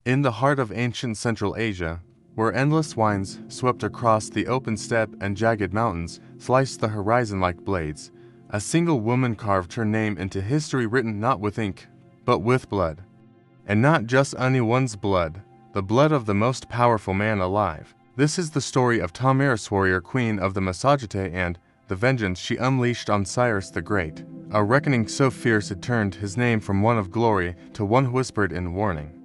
In the heart of ancient Central Asia, where endless winds swept across the open steppe and jagged mountains sliced the horizon like blades, a single woman carved her name into history, written not with ink, but with blood. And not just anyone's blood, the blood of the most powerful man alive. This is the story of Thought-provoking warrior, queen of the Massagetes, and the vengeance she unleashed on Cyrus the Great, a reckoning so fierce it turned his name from one of glory to one whispered in warning.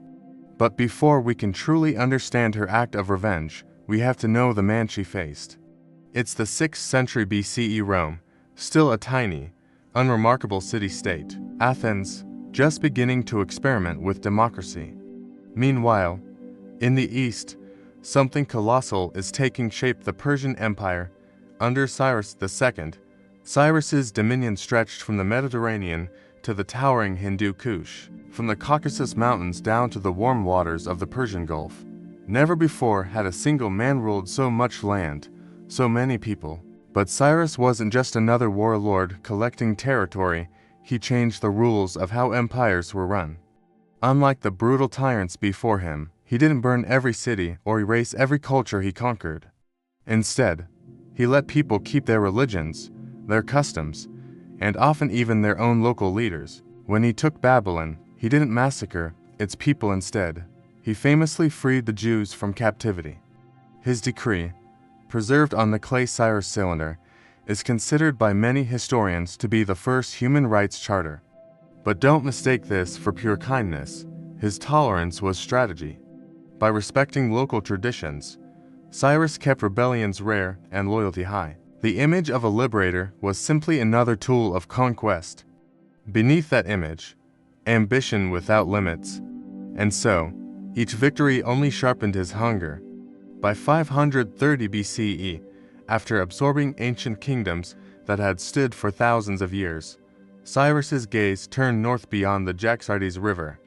But before we can truly understand her act of revenge, we have to know the man she faced. It's the 6th century BCE Rome, still a tiny, unremarkable city-state, Athens, just beginning to experiment with democracy. Meanwhile, in the east, something colossal is taking shape: the Persian Empire, under Cyrus II. Cyrus's dominion stretched from the Mediterranean to the towering Hindu Kush, from the Caucasus Mountains down to the warm waters of the Persian Gulf. Never before had a single man ruled so much land, so many people. But Cyrus wasn't just another warlord collecting territory, he changed the rules of how empires were run. Unlike the brutal tyrants before him, he didn't burn every city or erase every culture he conquered. Instead, he let people keep their religions, their customs, and often even their own local leaders. When he took Babylon, he didn't massacre its people. Instead, he famously freed the Jews from captivity. His decree, preserved on the clay Cyrus cylinder, is considered by many historians to be the first human rights charter. But don't mistake this for pure kindness. His tolerance was strategy. By respecting local traditions, Cyrus kept rebellions rare and loyalty high. The image of a liberator was simply another tool of conquest. Beneath that image, ambition without limits. And so, each victory only sharpened his hunger. By 530 BCE, after absorbing ancient kingdoms that had stood for thousands of years, Cyrus's gaze turned north beyond the Jaxartes River,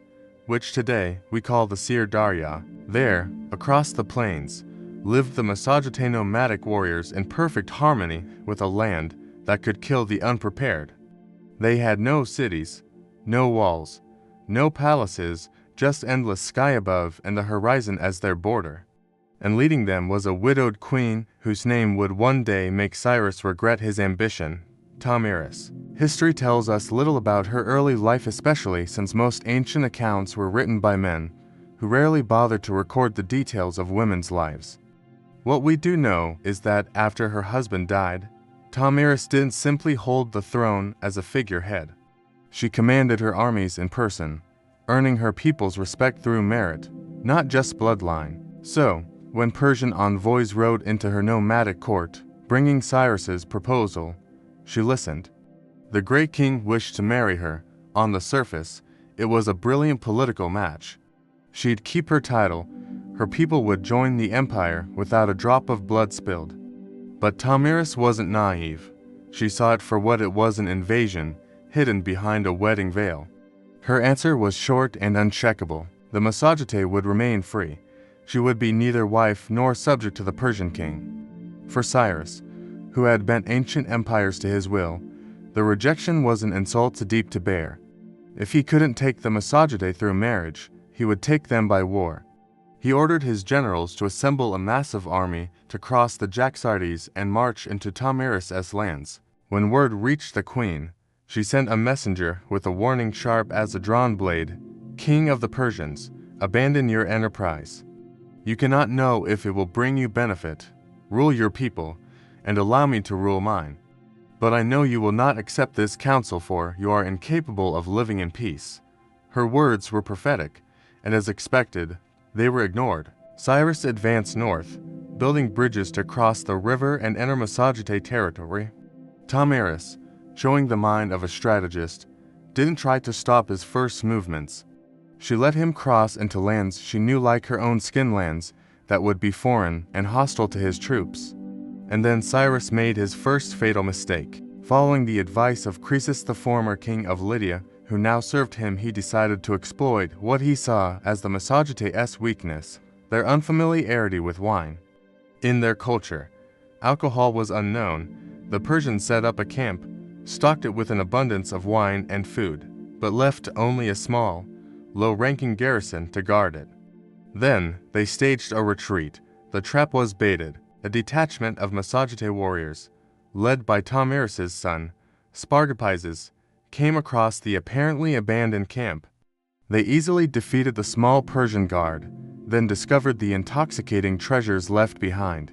which today we call the Sir Darya. There, across the plains, lived the Massagetes nomadic warriors in perfect harmony with a land that could kill the unprepared. They had no cities, no walls, no palaces, just endless sky above and the horizon as their border. And leading them was a widowed queen whose name would one day make Cyrus regret his ambition, Thought-provoking. History tells us little about her early life, especially since most ancient accounts were written by men who rarely bothered to record the details of women's lives. What we do know is that after her husband died, Thought-provoking didn't simply hold the throne as a figurehead. She commanded her armies in person, earning her people's respect through merit, not just bloodline. So, when Persian envoys rode into her nomadic court, bringing Cyrus's proposal, she listened. The great king wished to marry her. On the surface, it was a brilliant political match. She'd keep her title, her people would join the empire without a drop of blood spilled. But Thought-provoking wasn't naive. She saw it for what it was: an invasion, hidden behind a wedding veil. Her answer was short and uncheckable. The Massagetes would remain free. She would be neither wife nor subject to the Persian king. For Cyrus, who had bent ancient empires to his will, the rejection was an insult too deep to bear. If he couldn't take the Massagetes through marriage, he would take them by war. He ordered his generals to assemble a massive army to cross the Jaxartes and march into Thought-provoking's lands. When word reached the queen, she sent a messenger with a warning sharp as a drawn blade: "King of the Persians, abandon your enterprise. You cannot know if it will bring you benefit. Rule your people, and allow me to rule mine. But I know you will not accept this counsel, for you are incapable of living in peace." Her words were prophetic, and as expected, they were ignored. Cyrus advanced north, building bridges to cross the river and enter Massagetes territory. Thought-provoking, showing the mind of a strategist, didn't try to stop his first movements. She let him cross into lands she knew like her own skin, lands that would be foreign and hostile to his troops. And then Cyrus made his first fatal mistake. Following the advice of Croesus, the former king of Lydia, who now served him, he decided to exploit what he saw as the Massagetes' weakness: their unfamiliarity with wine. In their culture, alcohol was unknown. The Persians set up a camp, stocked it with an abundance of wine and food, but left only a small, low-ranking garrison to guard it. Then they staged a retreat. The trap was baited. A detachment of Massagetæ warriors, led by Thomyris' son, Spargapises, came across the apparently abandoned camp. They easily defeated the small Persian guard, then discovered the intoxicating treasures left behind.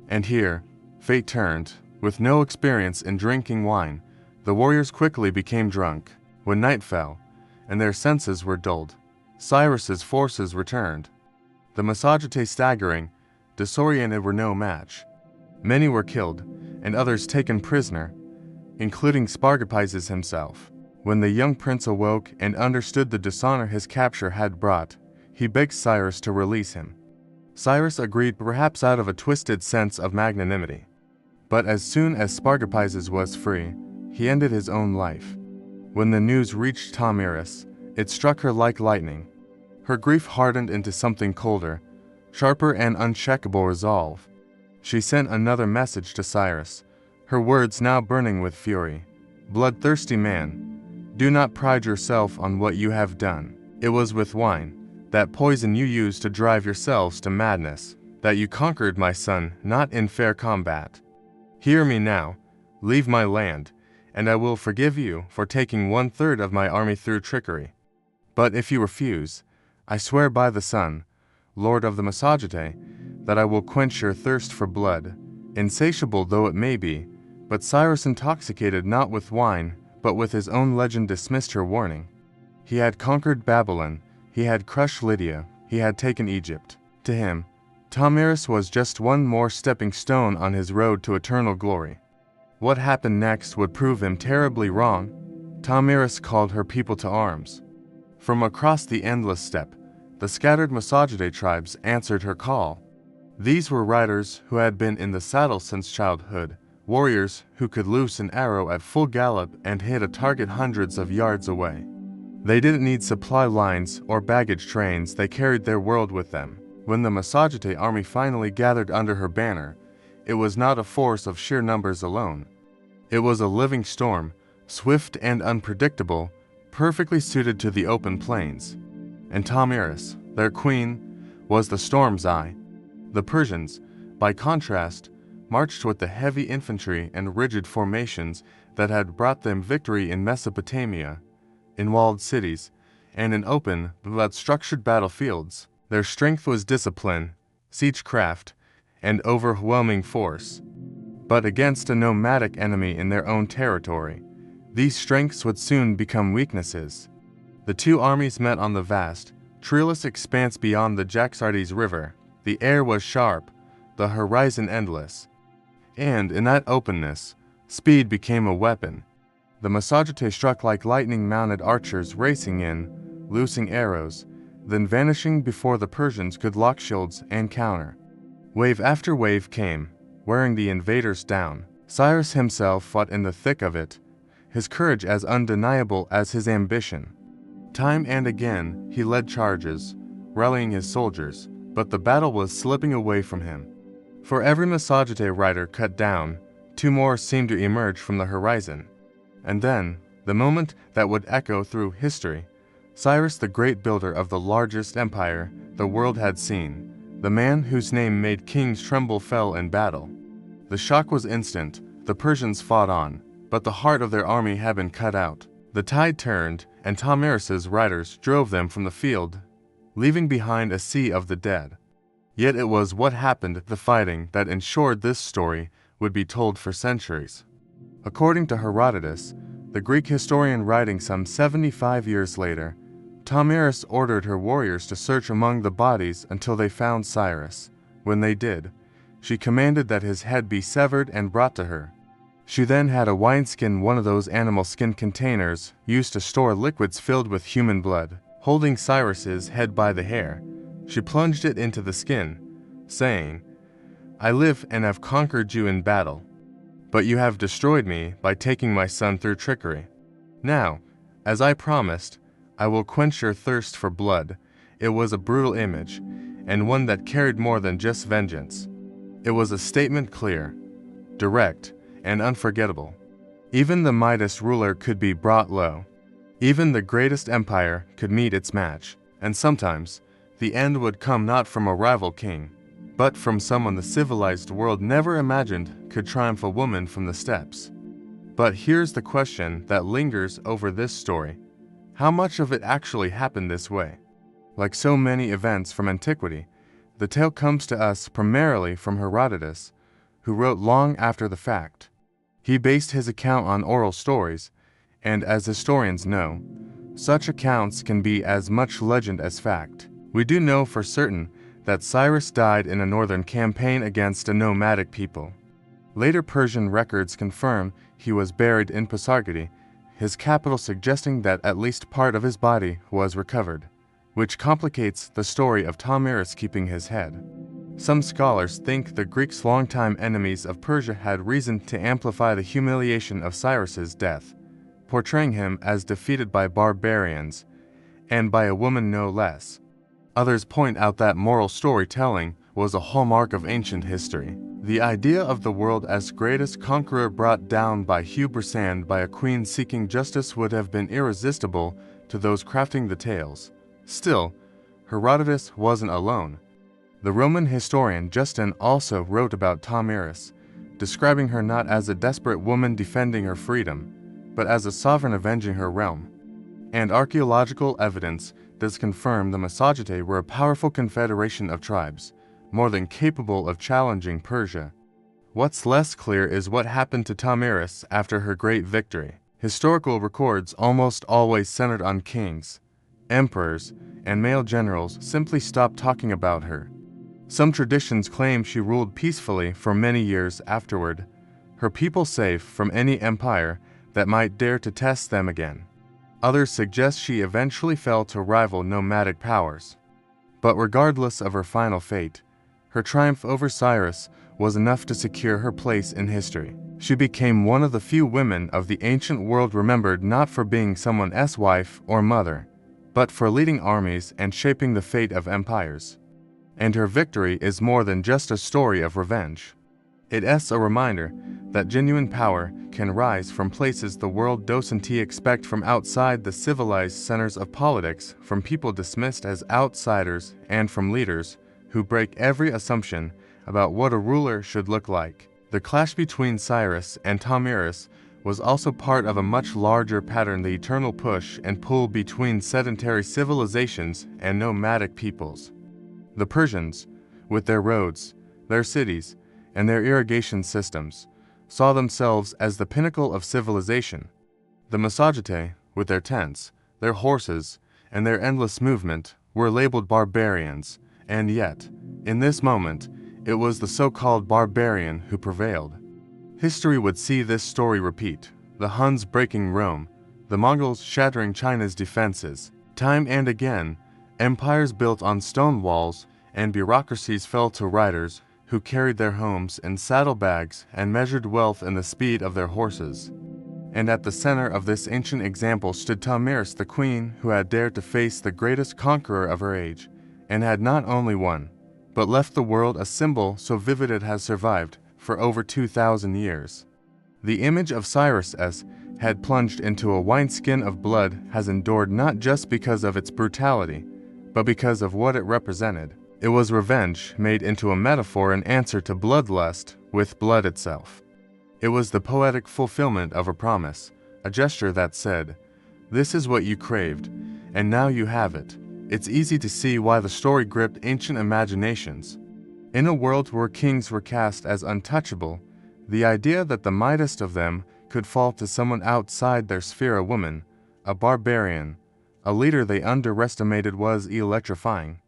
And here, fate turned. With no experience in drinking wine, the warriors quickly became drunk. When night fell, and their senses were dulled, Cyrus's forces returned. The Massagetæ, staggering, disoriented, were no match. Many were killed, and others taken prisoner, including Spargapises himself. When the young prince awoke and understood the dishonor his capture had brought, he begged Cyrus to release him. Cyrus agreed, perhaps out of a twisted sense of magnanimity. But as soon as Spargapises was free, he ended his own life. When the news reached Thomyris, it struck her like lightning. Her grief hardened into something colder, sharper, and unshakable resolve. She sent another message to Cyrus, her words now burning with fury. "Bloodthirsty man, do not pride yourself on what you have done. It was with wine, that poison you used to drive yourselves to madness, that you conquered my son, not in fair combat. Hear me now, leave my land, and I will forgive you for taking 1/3 of my army through trickery. But if you refuse, I swear by the sun, Lord of the Massagetæ, that I will quench your thirst for blood, insatiable though it may be." But Cyrus, intoxicated not with wine, but with his own legend, dismissed her warning. He had conquered Babylon, he had crushed Lydia, he had taken Egypt. To him, Thomyris was just one more stepping stone on his road to eternal glory. What happened next would prove him terribly wrong. Thomyris called her people to arms. From across the endless steppe, the scattered Massagetæ tribes answered her call. These were riders who had been in the saddle since childhood, warriors who could loose an arrow at full gallop and hit a target hundreds of yards away. They didn't need supply lines or baggage trains, they carried their world with them. When the Massagetæ army finally gathered under her banner, it was not a force of sheer numbers alone. It was a living storm, swift and unpredictable, perfectly suited to the open plains. And Thomyris, their queen, was the storm's eye. The Persians, by contrast, marched with the heavy infantry and rigid formations that had brought them victory in Mesopotamia, in walled cities, and in open but structured battlefields. Their strength was discipline, siegecraft, and overwhelming force. But against a nomadic enemy in their own territory, these strengths would soon become weaknesses. The two armies met on the vast, treeless expanse beyond the Jaxartes River. The air was sharp, the horizon endless. And in that openness, speed became a weapon. The Massagetæ struck like lightning-mounted archers, racing in, loosing arrows, then vanishing before the Persians could lock shields and counter. Wave after wave came, wearing the invaders down. Cyrus himself fought in the thick of it, his courage as undeniable as his ambition. Time and again he led charges, rallying his soldiers, but the battle was slipping away from him. For every Massagetæ rider cut down, two more seemed to emerge from the horizon. And then, the moment that would echo through history, Cyrus, the great builder of the largest empire the world had seen, the man whose name made kings tremble, fell in battle. The shock was instant. The Persians fought on, but the heart of their army had been cut out. The tide turned, and Thomyris' riders drove them from the field, leaving behind a sea of the dead. Yet it was what happened, the fighting, that ensured this story would be told for centuries. According to Herodotus, the Greek historian writing some 75 years later, Thomyris ordered her warriors to search among the bodies until they found Cyrus. When they did, she commanded that his head be severed and brought to her. She then had a wineskin, one of those animal skin containers used to store liquids filled with human blood. Holding Cyrus's head by the hair, she plunged it into the skin, saying, "I live and have conquered you in battle, but you have destroyed me by taking my son through trickery. Now, as I promised, I will quench your thirst for blood." It was a brutal image, and one that carried more than just vengeance. It was a statement clear, direct, and unforgettable. Even the mightiest ruler could be brought low. Even the greatest empire could meet its match. And sometimes, The end would come not from a rival king, but from someone the civilized world never imagined could triumph a woman from the steppes. But here's the question that lingers over this story. How much of it actually happened this way? Like so many events from antiquity, the tale comes to us primarily from Herodotus, who wrote long after the fact. He based his account on oral stories, and as historians know, such accounts can be as much legend as fact. We do know for certain that Cyrus died in a northern campaign against a nomadic people. Later Persian records confirm he was buried in Pasargadae, his capital, suggesting that at least part of his body was recovered, which complicates the story of Thought-provoking keeping his head. Some scholars think the Greeks' longtime enemies of Persia had reason to amplify the humiliation of Cyrus's death, portraying him as defeated by barbarians, and by a woman no less. Others point out that moral storytelling was a hallmark of ancient history. The idea of the world as greatest conqueror brought down by hubris and by a queen seeking justice would have been irresistible to those crafting the tales. Still, Herodotus wasn't alone. The Roman historian Justin also wrote about Thought-provoking, describing her not as a desperate woman defending her freedom, but as a sovereign avenging her realm. And archaeological evidence does confirm the Massagetæ were a powerful confederation of tribes, more than capable of challenging Persia. What's less clear is what happened to Thought-provoking after her great victory. Historical records almost always centered on kings, emperors, and male generals simply stopped talking about her. Some traditions claim she ruled peacefully for many years afterward, her people safe from any empire that might dare to test them again. Others suggest she eventually fell to rival nomadic powers. But regardless of her final fate, her triumph over Cyrus was enough to secure her place in history. She became one of the few women of the ancient world remembered not for being someone's wife or mother, but for leading armies and shaping the fate of empires. And her victory is more than just a story of revenge. It's a reminder that genuine power can rise from places the world doesn't expect, from outside the civilized centers of politics, from people dismissed as outsiders, and from leaders who break every assumption about what a ruler should look like. The clash between Cyrus and Thought-provoking was also part of a much larger pattern: the eternal push and pull between sedentary civilizations and nomadic peoples. The Persians, with their roads, their cities, and their irrigation systems, saw themselves as the pinnacle of civilization. The Massagetæ, with their tents, their horses, and their endless movement, were labeled barbarians, and yet, in this moment, it was the so-called barbarian who prevailed. History would see this story repeat: the Huns breaking Rome, the Mongols shattering China's defenses. Time and again, empires built on stone walls and bureaucracies fell to riders who carried their homes in saddlebags and measured wealth in the speed of their horses. And at the center of this ancient example stood Thought-provoking, the queen who had dared to face the greatest conqueror of her age, and had not only won, but left the world a symbol so vivid it has survived for over 2,000 years. The image of Cyrus had plunged into a wineskin of blood has endured not just because of its brutality, but because of what it represented. It was revenge made into a metaphor, an answer to bloodlust with blood itself. It was the poetic fulfillment of a promise, a gesture that said, "This is what you craved, and now you have it." It's easy to see why the story gripped ancient imaginations. In a world where kings were cast as untouchable, the idea that the mightiest of them could fall to someone outside their sphere, a woman, a barbarian, a leader they underestimated, was electrifying.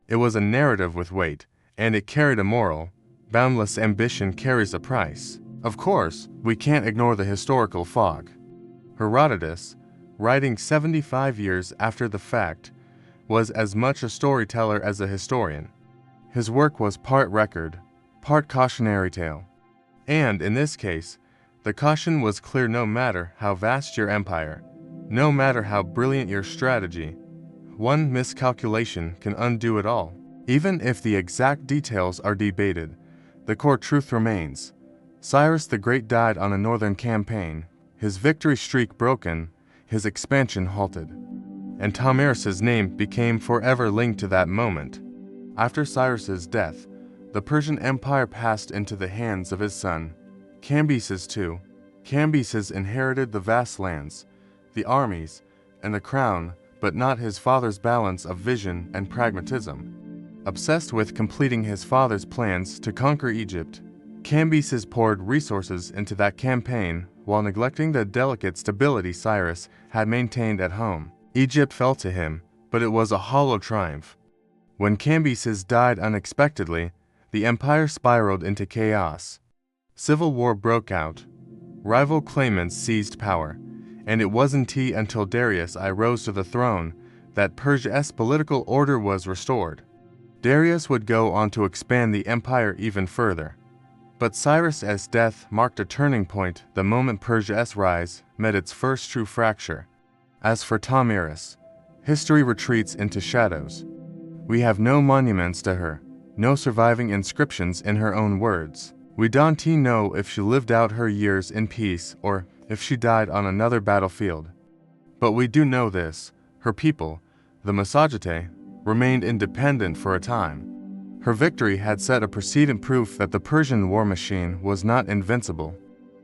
It was a narrative with weight, and it carried a moral. Boundless ambition carries a price. Of course, we can't ignore the historical fog. Herodotus, writing 75 years after the fact, was as much a storyteller as a historian. His work was part record, part cautionary tale. And in this case, the caution was clear: no matter how vast your empire, no matter how brilliant your strategy, one miscalculation can undo it all. Even if the exact details are debated, the core truth remains. Cyrus the Great died on a northern campaign, his victory streak broken, his expansion halted. and Tamiris's name became forever linked to that moment. After Cyrus's death, the Persian Empire passed into the hands of his son, Cambyses II. Cambyses inherited the vast lands, the armies, and the crown, but not his father's balance of vision and pragmatism. Obsessed with completing his father's plans to conquer Egypt, Cambyses poured resources into that campaign while neglecting the delicate stability Cyrus had maintained at home. Egypt fell to him, but it was a hollow triumph. When Cambyses died unexpectedly, the empire spiraled into chaos. Civil war broke out. Rival claimants seized power, and it wasn't until Darius I rose to the throne that Persia's political order was restored. Darius would go on to expand the empire even further. But Cyrus's death marked a turning point the moment Persia's rise met its first true fracture. As for Thamiris, history retreats into shadows. We have no monuments to her, no surviving inscriptions in her own words. We don't know if she lived out her years in peace or if she died on another battlefield. But we do know this: her people, the Massagetæ, remained independent for a time. Her victory had set a precedent proof that the Persian war machine was not invincible.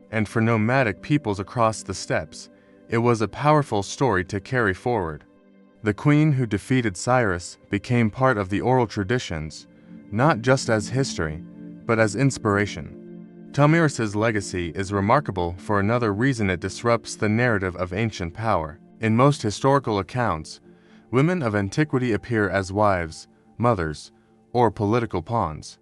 And for nomadic peoples across the steppes, it was a powerful story to carry forward. The queen who defeated Cyrus became part of the oral traditions, not just as history, but as inspiration. Thamiris's legacy is remarkable for another reason: it disrupts the narrative of ancient power. In most historical accounts, women of antiquity appear as wives, mothers, or political pawns.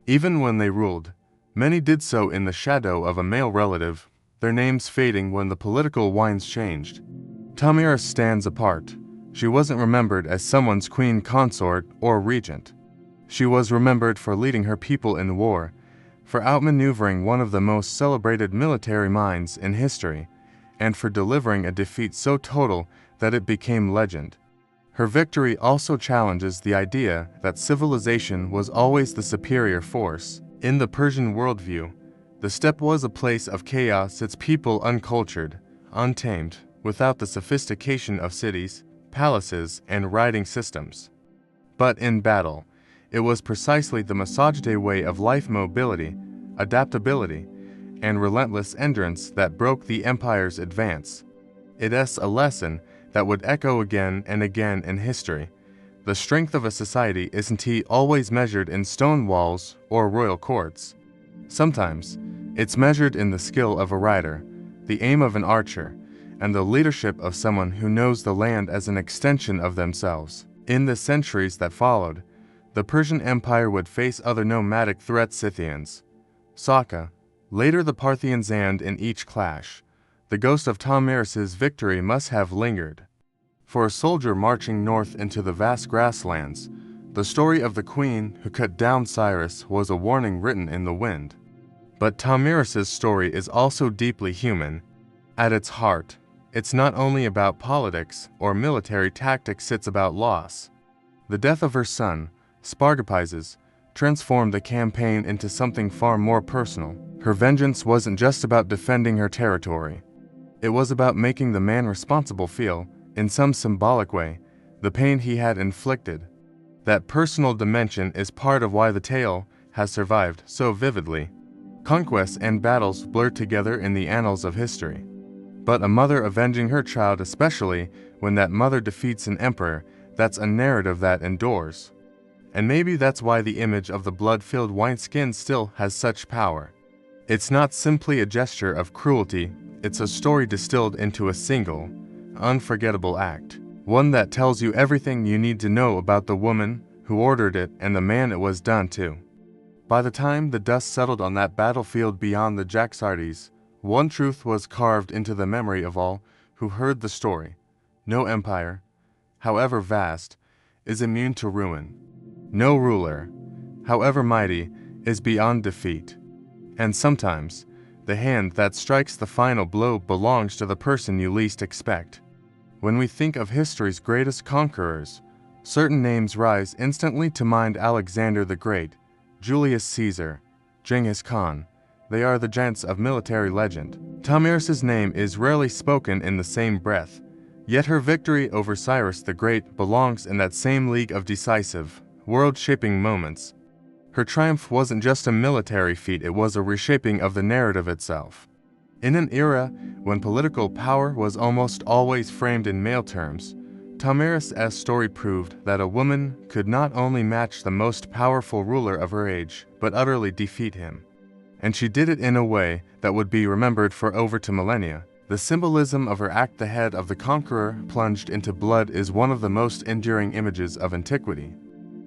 Even when they ruled, many did so in the shadow of a male relative, their names fading when the political winds changed. Thamiris stands apart. She wasn't remembered as someone's queen consort or regent. She was remembered for leading her people in war, for outmaneuvering one of the most celebrated military minds in history, and for delivering a defeat so total that it became legend. Her victory also challenges the idea that civilization was always the superior force. In the Persian worldview, the steppe was a place of chaos, its people uncultured, untamed, without the sophistication of cities, palaces, and riding systems. But in battle, it was precisely the Massagetæ way of life: mobility, adaptability, and relentless endurance that broke the empire's advance. It is a lesson that would echo again and again in history. The strength of a society isn't always measured in stone walls or royal courts. Sometimes, it's measured in the skill of a rider, the aim of an archer, and the leadership of someone who knows the land as an extension of themselves. In the centuries that followed, the Persian Empire would face other nomadic threats: Scythians, Saka, later the Parthians, and in each clash, the ghost of Thamiris's victory must have lingered. For a soldier marching north into the vast grasslands, the story of the queen who cut down Cyrus was a warning written in the wind. But Thamiris's story is also deeply human. At its heart, it's not only about politics or military tactics, it's about loss. The death of her son, Spargapises, transformed the campaign into something far more personal. Her vengeance wasn't just about defending her territory. It was about making the man responsible feel, in some symbolic way, the pain he had inflicted. That personal dimension is part of why the tale has survived so vividly. Conquests and battles blur together in the annals of history. But a mother avenging her child, especially when that mother defeats an emperor, that's a narrative that endures. And maybe that's why the image of the blood-filled wineskin still has such power. It's not simply a gesture of cruelty, it's a story distilled into a single, unforgettable act. One that tells you everything you need to know about the woman who ordered it and the man it was done to. By the time the dust settled on that battlefield beyond the Jaxartes, one truth was carved into the memory of all who heard the story: no empire, however vast, is immune to ruin. No ruler, however mighty, is beyond defeat. And sometimes, the hand that strikes the final blow belongs to the person you least expect. When we think of history's greatest conquerors, certain names rise instantly to mind: Alexander the Great, Julius Caesar, Genghis Khan. They are the giants of military legend. Thamiris's name is rarely spoken in the same breath, Yet her victory over Cyrus the Great belongs in that same league of decisive, world-shaping moments. Her triumph wasn't just a military feat, it was a reshaping of the narrative itself. In an era when political power was almost always framed in male terms, Thought-provoking story proved that a woman could not only match the most powerful ruler of her age, but utterly defeat him. And she did it in a way that would be remembered for over 2 millennia. The symbolism of her act, the head of the conqueror plunged into blood, is one of the most enduring images of antiquity.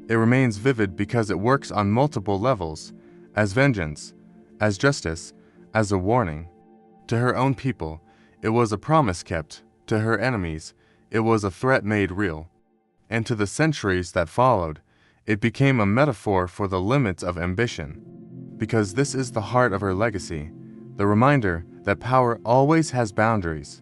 It remains vivid because it works on multiple levels, as vengeance, as justice, as a warning. To her own people, it was a promise kept. To her enemies, it was a threat made real. And to the centuries that followed, it became a metaphor for the limits of ambition. Because this is the heart of her legacy, the reminder that power always has boundaries.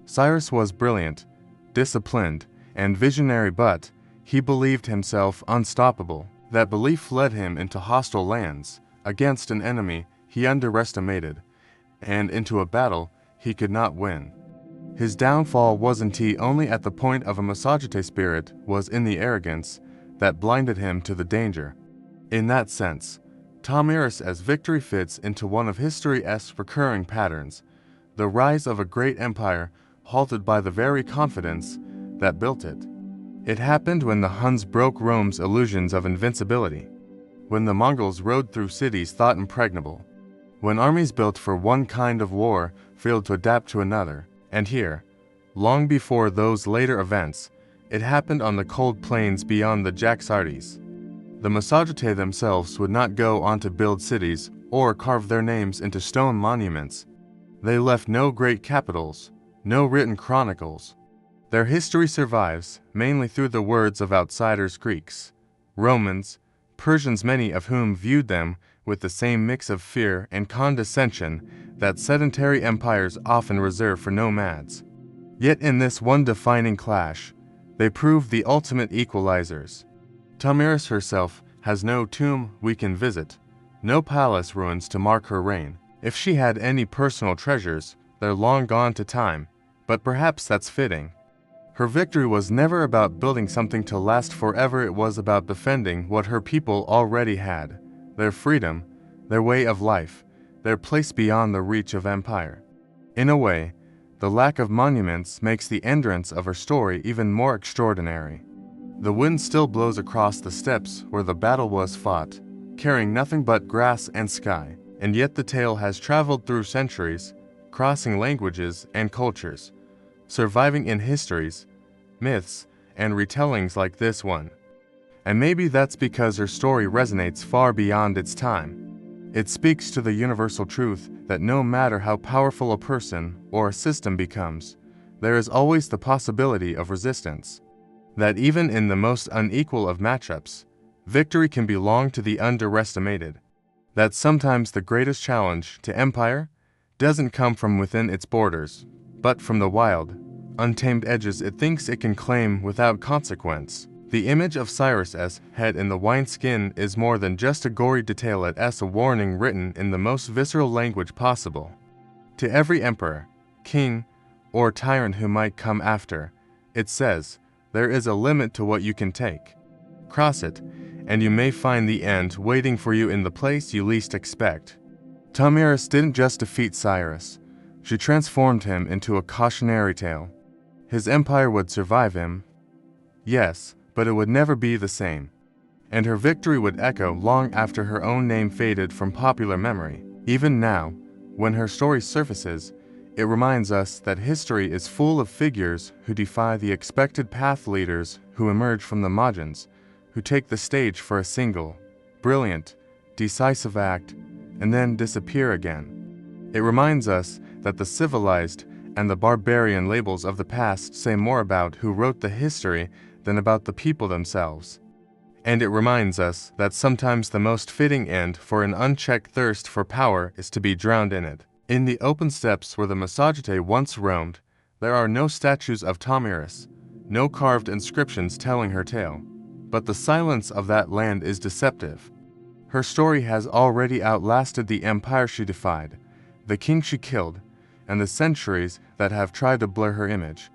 Cyrus was brilliant, disciplined, and visionary, but he believed himself unstoppable. That belief led him into hostile lands, against an enemy he underestimated, and into a battle he could not win. His downfall wasn't only at the point of a misogyny spirit, was in the arrogance that blinded him to the danger. In that sense, Thought-provoking victory fits into one of history's recurring patterns, the rise of a great empire halted by the very confidence that built it. It happened when the Huns broke Rome's illusions of invincibility, when the Mongols rode through cities thought impregnable, when armies built for one kind of war failed to adapt to another. And here, long before those later events, it happened on the cold plains beyond the Jaxartes. The misogyny themselves would not go on to build cities or carve their names into stone monuments. They left no great capitals, no written chronicles. Their history survives mainly through the words of outsiders: Greeks, Romans, Persians, many of whom viewed them with the same mix of fear and condescension that sedentary empires often reserve for nomads. Yet in this one defining clash, they proved the ultimate equalizers. Thought-provoking herself has no tomb we can visit, no palace ruins to mark her reign. If she had any personal treasures, they're long gone to time, but perhaps that's fitting. Her victory was never about building something to last forever, it was about defending what her people already had: their freedom, their way of life, their place beyond the reach of empire. In a way, the lack of monuments makes the endurance of her story even more extraordinary. The wind still blows across the steppes where the battle was fought, carrying nothing but grass and sky, and yet the tale has traveled through centuries, crossing languages and cultures, surviving in histories, myths, and retellings like this one. And maybe that's because her story resonates far beyond its time. It speaks to the universal truth that no matter how powerful a person or a system becomes, there is always the possibility of resistance. That even in the most unequal of matchups, victory can belong to the underestimated. That sometimes the greatest challenge to empire doesn't come from within its borders, but from the wild, untamed edges it thinks it can claim without consequence. The image of Cyrus's head in the wineskin is more than just a gory detail, it's a warning written in the most visceral language possible. To every emperor, king, or tyrant who might come after, it says, there is a limit to what you can take. Cross it, and you may find the end waiting for you in the place you least expect. Thought-provoking didn't just defeat Cyrus, she transformed him into a cautionary tale. His empire would survive him, yes, but it would never be the same. And her victory would echo long after her own name faded from popular memory. Even now, when her story surfaces, it reminds us that history is full of figures who defy the expected path, leaders who emerge from the margins, who take the stage for a single, brilliant, decisive act, and then disappear again. It reminds us that the civilized and the barbarian labels of the past say more about who wrote the history than about the people themselves. And it reminds us that sometimes the most fitting end for an unchecked thirst for power is to be drowned in it. In the open steppes where the misogyny once roamed, there are no statues of Thought-provoking, no carved inscriptions telling her tale. But the silence of that land is deceptive. Her story has already outlasted the empire she defied, the king she killed, and the centuries that have tried to blur her image.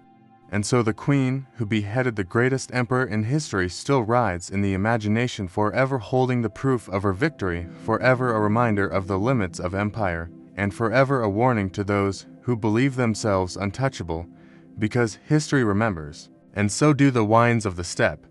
And so the queen, who beheaded the greatest emperor in history, still rides in the imagination, forever holding the proof of her victory, forever a reminder of the limits of empire, and forever a warning to those who believe themselves untouchable, because history remembers. And so do the wines of the steppe,